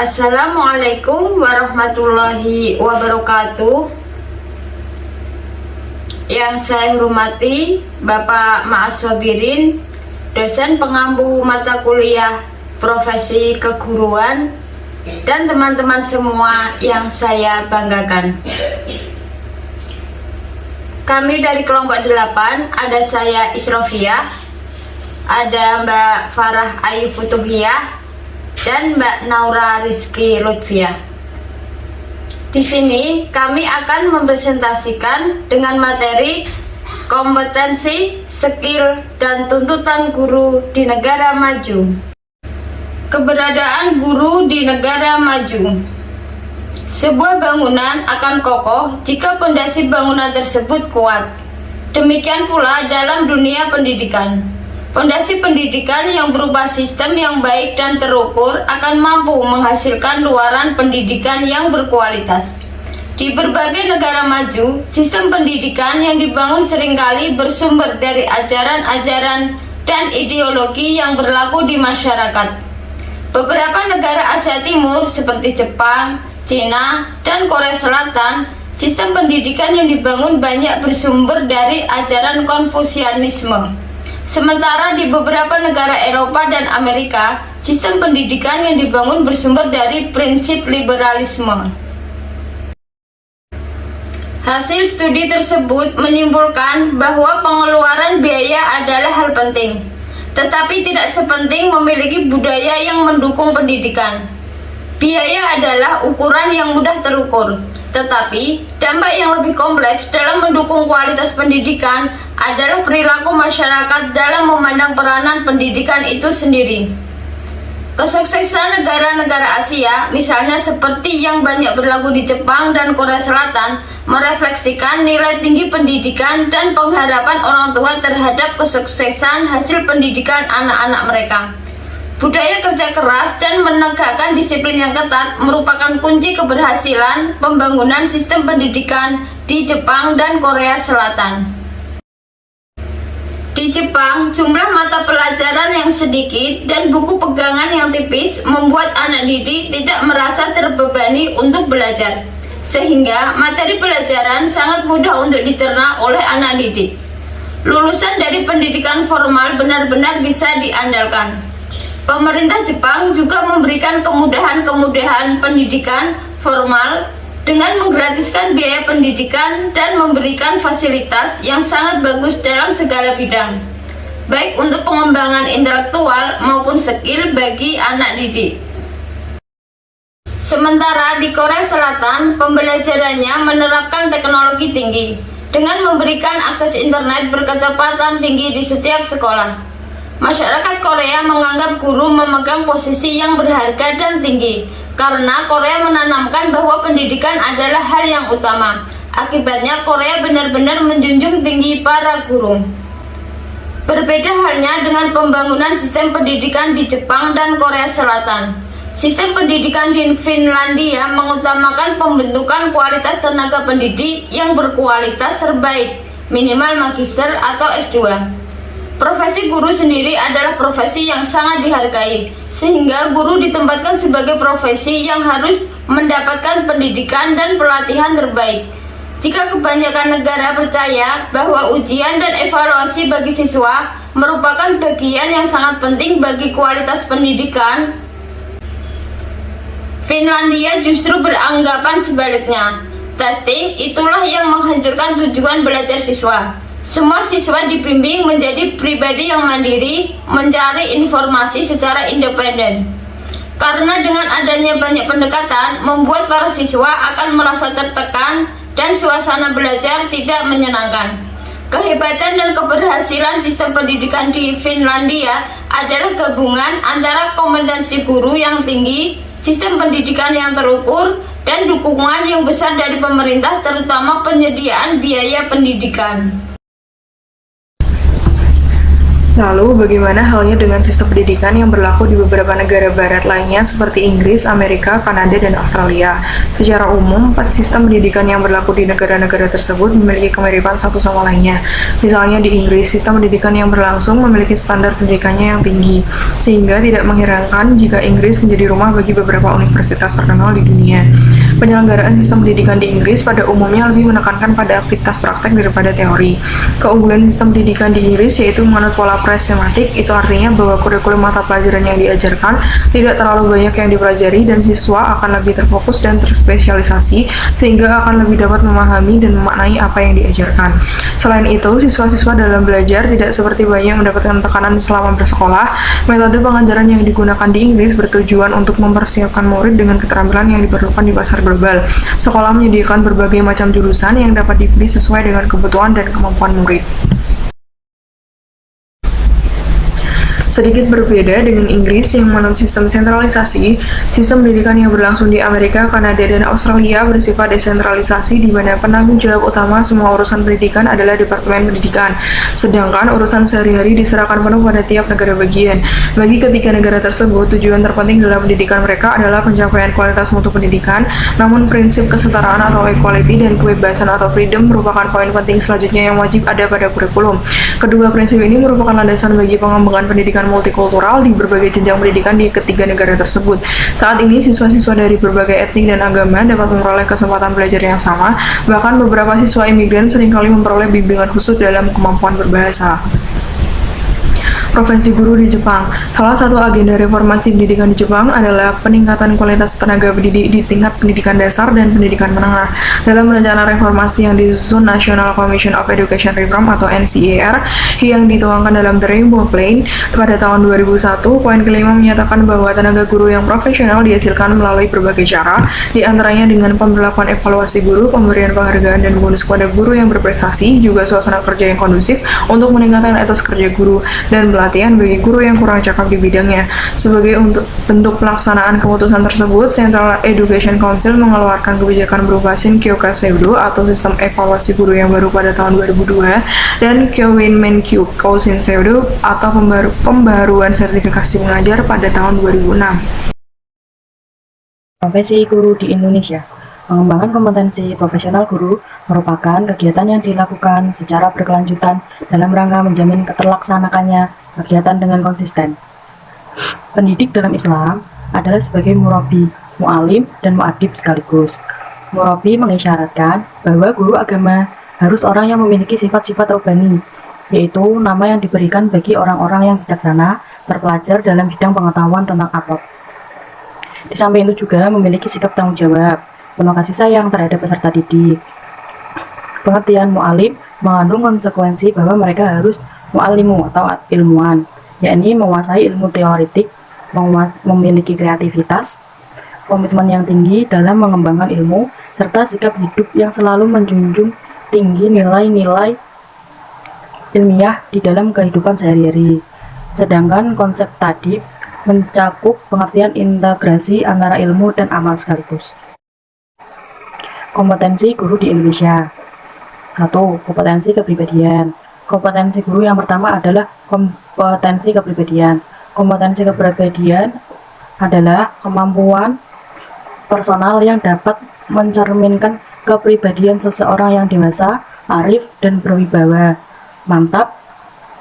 Assalamualaikum warahmatullahi wabarakatuh. Yang saya hormati Bapak Ma'assobirin, dosen pengampu mata kuliah profesi keguruan, dan teman-teman semua yang saya banggakan. Kami dari kelompok 8, ada saya Isrofiah, ada Mbak Farah Ayu Futuhiyah, dan Mbak Naura Rizky Lutfiah. Di sini kami akan mempresentasikan dengan materi kompetensi, skill, dan tuntutan guru di negara maju. Keberadaan guru di negara maju. Sebuah bangunan akan kokoh jika pondasi bangunan tersebut kuat. Demikian pula dalam dunia pendidikan. Pondasi pendidikan yang berupa sistem yang baik dan terukur akan mampu menghasilkan luaran pendidikan yang berkualitas. Di berbagai negara maju, sistem pendidikan yang dibangun seringkali bersumber dari ajaran-ajaran dan ideologi yang berlaku di masyarakat. Beberapa negara Asia Timur seperti Jepang, Cina, dan Korea Selatan, sistem pendidikan yang dibangun banyak bersumber dari ajaran Konfusianisme. Sementara di beberapa negara Eropa dan Amerika, sistem pendidikan yang dibangun bersumber dari prinsip liberalisme. Hasil studi tersebut menyimpulkan bahwa pengeluaran biaya adalah hal penting, tetapi tidak sepenting memiliki budaya yang mendukung pendidikan. Biaya adalah ukuran yang mudah terukur, tetapi dampak yang lebih kompleks dalam mendukung kualitas pendidikan adalah perilaku masyarakat dalam memandang peranan pendidikan itu sendiri. Kesuksesan negara-negara Asia, misalnya seperti yang banyak berlaku di Jepang dan Korea Selatan, merefleksikan nilai tinggi pendidikan dan pengharapan orang tua terhadap kesuksesan hasil pendidikan anak-anak mereka. Budaya kerja keras dan menegakkan disiplin yang ketat merupakan kunci keberhasilan pembangunan sistem pendidikan di Jepang dan Korea Selatan. Di Jepang, jumlah mata pelajaran yang sedikit dan buku pegangan yang tipis membuat anak didik tidak merasa terbebani untuk belajar, sehingga materi pelajaran sangat mudah untuk dicerna oleh anak didik. Lulusan dari pendidikan formal benar-benar bisa diandalkan. Pemerintah Jepang juga memberikan kemudahan-kemudahan pendidikan formal dengan menggratiskan biaya pendidikan dan memberikan fasilitas yang sangat bagus dalam segala bidang, baik untuk pengembangan intelektual maupun skill bagi anak didik. Sementara di Korea Selatan, pembelajarannya menerapkan teknologi tinggi dengan memberikan akses internet berkecepatan tinggi di setiap sekolah. Masyarakat Korea menganggap guru memegang posisi yang berharga dan tinggi karena Korea menanamkan bahwa pendidikan adalah hal yang utama. Akibatnya Korea benar-benar menjunjung tinggi para guru. Berbeda halnya dengan pembangunan sistem pendidikan di Jepang dan Korea Selatan. Sistem pendidikan di Finlandia mengutamakan pembentukan kualitas tenaga pendidik yang berkualitas terbaik, minimal magister atau S2. Profesi guru sendiri adalah profesi yang sangat dihargai, sehingga guru ditempatkan sebagai profesi yang harus mendapatkan pendidikan dan pelatihan terbaik. Jika kebanyakan negara percaya bahwa ujian dan evaluasi bagi siswa merupakan bagian yang sangat penting bagi kualitas pendidikan, Finlandia justru beranggapan sebaliknya. Testing itulah yang menghancurkan tujuan belajar siswa. Semua siswa dibimbing menjadi pribadi yang mandiri, mencari informasi secara independen. Karena dengan adanya banyak pendekatan, membuat para siswa akan merasa tertekan dan suasana belajar tidak menyenangkan. Kehebatan dan keberhasilan sistem pendidikan di Finlandia adalah gabungan antara kompetensi guru yang tinggi, sistem pendidikan yang terukur, dan dukungan yang besar dari pemerintah, terutama penyediaan biaya pendidikan. Lalu, bagaimana halnya dengan sistem pendidikan yang berlaku di beberapa negara barat lainnya seperti Inggris, Amerika, Kanada, dan Australia? Secara umum, sistem pendidikan yang berlaku di negara-negara tersebut memiliki kemiripan satu sama lainnya. Misalnya di Inggris, sistem pendidikan yang berlangsung memiliki standar pendidikannya yang tinggi, sehingga tidak mengherankan jika Inggris menjadi rumah bagi beberapa universitas terkenal di dunia. Penyelenggaraan sistem pendidikan di Inggris pada umumnya lebih menekankan pada aktivitas praktek daripada teori. Keunggulan sistem pendidikan di Inggris yaitu menganut pola presematik, itu artinya bahwa kurikulum mata pelajaran yang diajarkan tidak terlalu banyak yang dipelajari dan siswa akan lebih terfokus dan terspesialisasi sehingga akan lebih dapat memahami dan memaknai apa yang diajarkan. Selain itu, siswa-siswa dalam belajar tidak seperti bayi yang mendapatkan tekanan selama bersekolah. Metode pengajaran yang digunakan di Inggris bertujuan untuk mempersiapkan murid dengan keterampilan yang diperlukan di pasar global. Sekolah menyediakan berbagai macam jurusan yang dapat dipilih sesuai dengan kebutuhan dan kemampuan murid. Sedikit berbeda dengan Inggris yang menganut sistem sentralisasi, sistem pendidikan yang berlangsung di Amerika, Kanada, dan Australia bersifat desentralisasi di mana penanggung jawab utama semua urusan pendidikan adalah Departemen Pendidikan, sedangkan urusan sehari-hari diserahkan penuh pada tiap negara bagian. Bagi ketiga negara tersebut, tujuan terpenting dalam pendidikan mereka adalah pencapaian kualitas mutu pendidikan, namun prinsip kesetaraan atau equality dan kebebasan atau freedom merupakan poin penting selanjutnya yang wajib ada pada kurikulum. Kedua prinsip ini merupakan landasan bagi pengembangan pendidikan multikultural di berbagai jenjang pendidikan di ketiga negara tersebut. Saat ini, siswa-siswa dari berbagai etnik dan agama dapat memperoleh kesempatan belajar yang sama, bahkan beberapa siswa imigran seringkali memperoleh bimbingan khusus dalam kemampuan berbahasa. Profesi guru di Jepang. Salah satu agenda reformasi pendidikan di Jepang adalah peningkatan kualitas tenaga pendidik di tingkat pendidikan dasar dan pendidikan menengah. Dalam rencana reformasi yang disusun National Commission of Education Reform atau NCER yang dituangkan dalam The Rainbow Plan pada tahun 2001, poin kelima menyatakan bahwa tenaga guru yang profesional dihasilkan melalui berbagai cara, di antaranya dengan pemberlakuan evaluasi guru, pemberian penghargaan dan bonus kepada guru yang berprestasi, juga suasana kerja yang kondusif untuk meningkatkan etos kerja guru, dan pelatihan bagi guru yang kurang cakap di bidangnya. Sebagai bentuk pelaksanaan keputusan tersebut, Central Education Council mengeluarkan kebijakan berupa Shinkyoka Seido atau sistem evaluasi guru yang baru pada tahun 2002 dan Kyoinmenkyu Kousin Seido atau pembaruan sertifikasi mengajar pada tahun 2006. Profesi guru di Indonesia. Pengembangan kompetensi profesional guru merupakan kegiatan yang dilakukan secara berkelanjutan dalam rangka menjamin keterlaksanakannya kegiatan dengan konsisten. Pendidik dalam Islam adalah sebagai murabi, mu'alim, dan mu'adib sekaligus. Murabi mengisyaratkan bahwa guru agama harus orang yang memiliki sifat-sifat robbani, yaitu nama yang diberikan bagi orang-orang yang bijaksana, terpelajar dalam bidang pengetahuan tentang akhlak. Di samping itu juga memiliki sikap tanggung jawab, penuh kasih sayang terhadap peserta didik. Pengertian mu'alim mengandung konsekuensi bahwa mereka harus mu'alimu atau ilmuwan, yakni menguasai ilmu teoretik, memiliki kreativitas, komitmen yang tinggi dalam mengembangkan ilmu, serta sikap hidup yang selalu menjunjung tinggi nilai-nilai ilmiah di dalam kehidupan sehari-hari. Sedangkan konsep tadi mencakup pengertian integrasi antara ilmu dan amal sekaligus. Kompetensi guru di Indonesia. 1. Kompetensi kepribadian. Kompetensi guru yang pertama adalah kompetensi kepribadian. Kompetensi kepribadian adalah kemampuan personal yang dapat mencerminkan kepribadian seseorang yang dewasa, arif, dan berwibawa, mantap,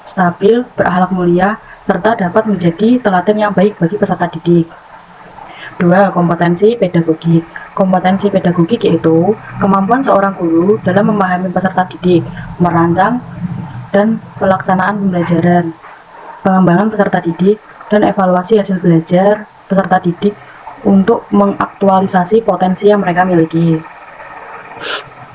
stabil, berakhlak mulia, serta dapat menjadi teladan yang baik bagi peserta didik. 2. Kompetensi pedagogik. Kompetensi pedagogik yaitu kemampuan seorang guru dalam memahami peserta didik, merancang dan pelaksanaan pembelajaran, pengembangan peserta didik, dan evaluasi hasil belajar peserta didik untuk mengaktualisasi potensi yang mereka miliki.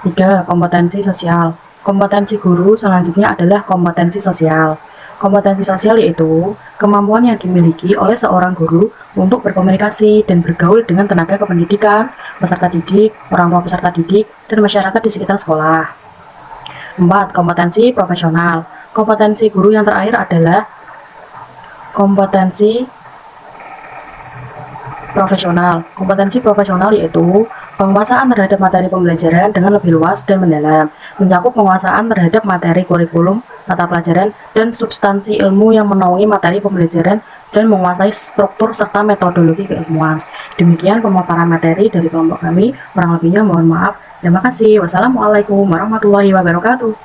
3. Kompetensi sosial. Kompetensi guru selanjutnya adalah kompetensi sosial. Kompetensi sosial yaitu kemampuan yang dimiliki oleh seorang guru untuk berkomunikasi dan bergaul dengan tenaga kependidikan, peserta didik, orang tua peserta didik, dan masyarakat di sekitar sekolah. 4. Kompetensi profesional. Kompetensi guru yang terakhir adalah kompetensi profesional. Kompetensi profesional yaitu penguasaan terhadap materi pembelajaran dengan lebih luas dan mendalam, mencakup penguasaan terhadap materi kurikulum, mata pelajaran, dan substansi ilmu yang menaungi materi pembelajaran dan menguasai struktur serta metodologi keilmuan. Demikian pemaparan materi dari kelompok kami. Kurang lebihnya mohon maaf. Terima kasih. Wassalamualaikum warahmatullahi wabarakatuh.